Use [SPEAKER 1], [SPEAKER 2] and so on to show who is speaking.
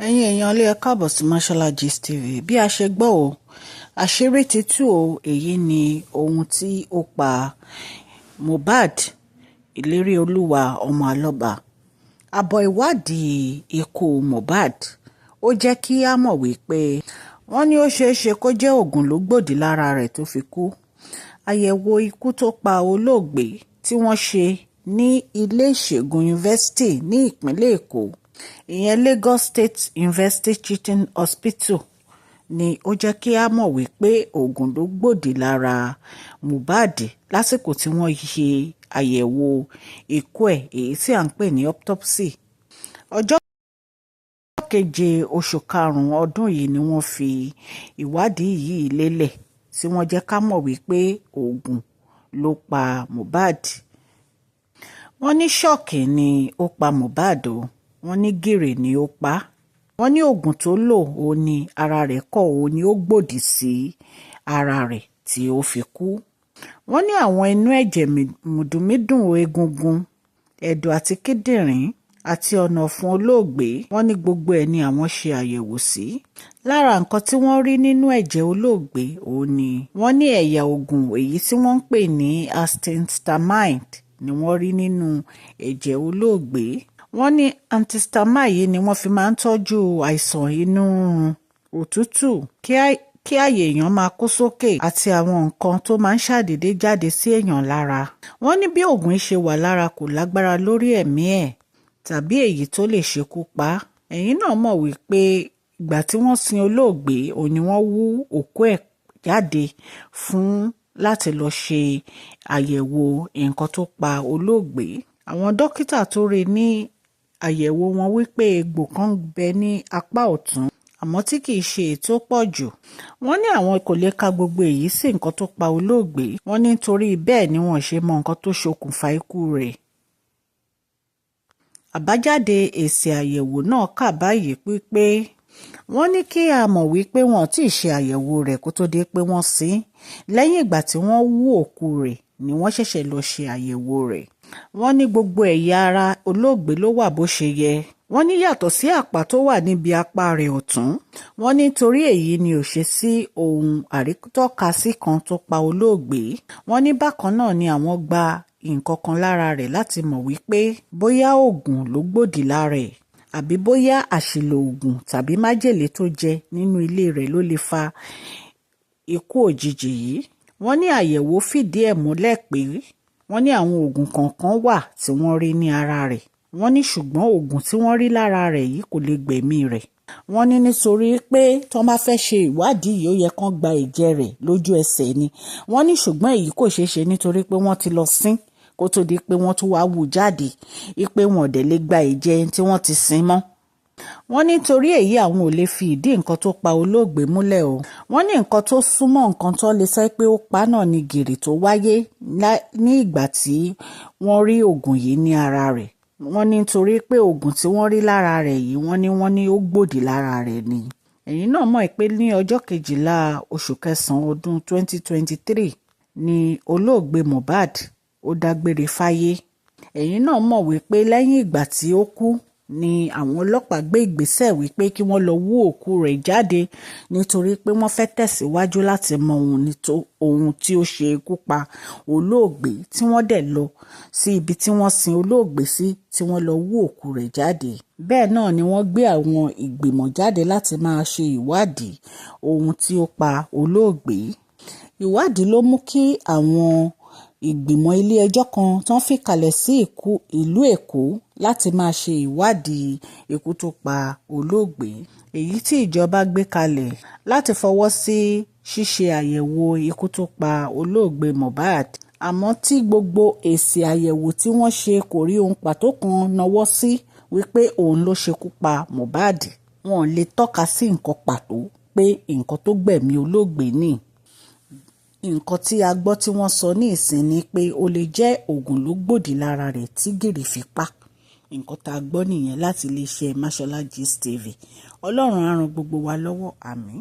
[SPEAKER 1] ẹ̀yin èèyàn ilé ẹ káàbọ̀ sí Mashola Gist TV. Bí a ṣe gbọ́ o, àṣírí ti tú o. Èyí ni ohun tí ó pa Mohbad ìlérí olúwa ọmọ Aloba. Àbọ̀ ìwádìí ikú Mohbad ó jẹ́ kí a mọ̀ wípé wọ́n ní ó ṣeéṣe kó jẹ́ Ògùn ló gbòdì lára rẹ̀ tó fi kú. Àyẹ̀wò ikú tó pa Olóògbé tí wọ́n ṣe ní ilé ìṣègùn yunifásitì ní ìpínlẹ̀ Èkó, ìyẹn Lagos State University Teaching Hospital, ni ó jẹ́ kí a mọ̀ wípé Ògùn ló gbòdì lára Mohbad lásìkò tí wọ́n ṣe àyẹ̀wò ikú ẹ̀, èyí tí à ń pè ní autopsy. Ọjọ́ keje oṣù karùn-ún ọdún yìí ni wọ́n fi ìwádìí yìí lélẹ̀ tí wọ́n jẹ́ ká mọ̀ wípé Ògùn ló pa Mohbad. Wọ́n ní ṣọ́ọ̀kì ni ó pa Mohbad o, wọ́n ní gìrì ni ó pa. Wọ́n ní oògùn tó lò ó ní ara rẹ̀ kọ̀ ó ní ó gbòdì sí ara rẹ̀ tí ó fi kú. Wọ́n ní àwọn inú ẹ̀jẹ̀ mùdùmídùn egungun, ẹ̀dọ̀ àti kíndìnrín àti ọ̀nà ọ̀fun Olóògbé, wọ́n ní gbogbo ẹ̀ ni àwọn ṣe àyẹ̀wò sí. Lára nǹkan tí wọ́n rí nínú ẹ̀jẹ̀ Olóògbé òun ni wọ́n ní ẹ̀yà oògùn èyí tí wọ́n ń pè ní antihistamine ni wọ́n rí nínú ẹ̀jẹ̀ Olóògbé. Wọ́n ní antihistamine yìí ni wọ́n fi máa ń tọ́jú àìsàn inú rírun, òtútù, kí àyè èèyàn máa kó sókè àti àwọn nǹkan tó máa ń ṣàdédé jáde sí èèyàn lára. Wọ́n ní bí oògùn ṣe wà lára kò lágbára lórí ẹ̀mí ẹ̀ tàbí èyí tó lè ṣekú pa. Ẹ̀yin náà mọ̀ wípé ìgbà tí wọ́n sin Olóògbé òun ni wọ́n wú òkú ẹ̀ jáde fún láti lọ ṣe àyẹ̀wò nǹkan tó pa Olóògbé. Àwọn dókítà tó rí ní àyẹ̀wò wọn wípé egbò kan bẹ ní apá ọ̀tún àmọ́ tí kìí ṣe ètò pọ̀ jù. Wọ́n ní àwọn kò lè ka gbogbo èyí sí nǹkan tó pa Olóògbé. Wọ́n ní nítorí bẹ́ẹ̀ ni wọ́n ṣe mọ nǹkan tó ṣokùnfà ikú rẹ̀. Àbájáde èsì àyẹ̀wò náà kà báyìí pé wọ́n ní kí a mọ̀ wípé wọn ò tí ì ṣe àyẹ̀wò rẹ̀ kó tó dé pé wọ́n sin. Lẹ́yìn ìgbà tí wọ́n wú òkú rẹ̀ ni wọ́n ṣẹ̀ṣẹ̀ lọ ṣe àyẹ̀wò rẹ̀. Wọ́n ní gbogbo ẹ̀yà ara Olóògbé ló wà bó ṣe yẹ. Wọ́n ní yàtọ̀ sí àpá tó wà níbi apá rẹ̀ ọ̀tún. Wọ́n ní torí èyí ni ò ṣe sí ohun àrítọ́kasí kan tó pa Olóògbé. Wọ́n ní bákan náà ni àwọn gba nǹkan kan lára rẹ̀ láti mọ̀ wípé bóyá Ògùn ló gbòdì lára ẹ̀ àbí bóyá àṣìlò Ògùn tàbí májèlé tó jẹ nínú ilé rẹ̀ ló lè fa ikú òjijì yìí. Wọ́n ní àyẹ̀wò fìdí ẹ̀ múlẹ̀ pé wọ́n ní àwọn Ògùn kọ̀ọ̀kan wà tí wọ́n rí ní ara rẹ̀. Wọ́n ní ṣùgbọ́n Ògùn tí wọ́n rí lára rẹ̀ yìí kò lè gbẹ̀mí rẹ̀. Wọ́n ní nítorí pé tí wọ́n bá fẹ́ ṣe ìwádìí yìí ó yẹ kán gba ẹ̀jẹ̀ rẹ̀ lójú ẹsẹ̀ ni. Wọ́n ní ṣùgbọ́n èyí kò ṣeé ṣe nítorí pé wọ́n ti lọ sin kó tó di pé wọ́n tún wá wú jáde wípé wọn ò dẹ̀ lè gba ẹ̀jẹ̀ tí wọ́n ti sin mọ́. Wọ́n ní torí èyí àwọn ò lè fi ìdí nǹkan tó pa Olóògbé múlẹ̀ o. Wọ́n ní nǹkan tó súnmọ́ nǹkan tó lè sọ pé ó pa náà ni gìrì tó wáyé ní ìgbà tí wọ́n rí Ògùn yìí ní ara rẹ̀. Wọ́n ní torí pé Ògùn tí wọ́n rí lára rẹ̀ yìí wọ́n ní ó gbòdì lára rẹ̀ ni. Ẹ̀yin náà mọ̀ pé ní ọjọ́ 12 oṣù kẹsàn-án ọdún 2023 ni Olóògbé Mohbad ó dágbére fáyé. Ẹ̀yin náà mọ̀ wípé lẹ́yìn ìgbà tí ó kú ni àwọn ọlọ́pàá gbé ìgbésẹ̀ wípé kí wọ́n lọ wú òkú rẹ̀ jáde nítorí pé wọ́n fẹ́ tẹ̀síwájú láti mọ ohun tí ó ṣe ikú pa Olóògbé, tí wọ́n dẹ̀ lọ sí ibi tí wọ́n sin Olóògbé sí tí wọ́n lọ wú òkú rẹ̀ jáde. Bẹ́ẹ̀ náà ni wọ́n gbé àwọn ìgbìmọ̀ jáde láti máa ṣe ìwádìí ohun tí ó pa Olóògbé. Ìwádìí ló mú kí àwọn ìgbìmọ̀ ilé ẹjọ́ kan tán fìkàlẹ̀ sí ìlú Èkó láti máa ṣe ìwádìí ikú tó pa Olóògbé, èyí tí ìjọba gbé kalẹ̀ láti fọwọ́ sí ṣíṣe àyẹ̀wò ikú tó pa Olóògbé Mohbad. Àmọ́ tí gbogbo èsì àyẹ̀wò tí wọ́n ṣe kò rí ohun pàtó kan nawọ́ sí wípé òun ló ṣekú pa Mohbad. Wọn ò lè tọ́ka sí nǹkan pàtó pé nǹkan tó gbẹ̀mí Olóògbé ni. Nǹkan tí a gbọ́ tí wọ́n sọ ní ìsìn ni pé ó lè jẹ́ Ògùn ló gbòdì lára rẹ̀ tí gìrì fi pa. Nǹkan tá a gbọ́ nìyẹn láti iléeṣẹ́ Mashola Gist TV. Ọlọ́run á ran gbogbo wa lọ́wọ́, àmín.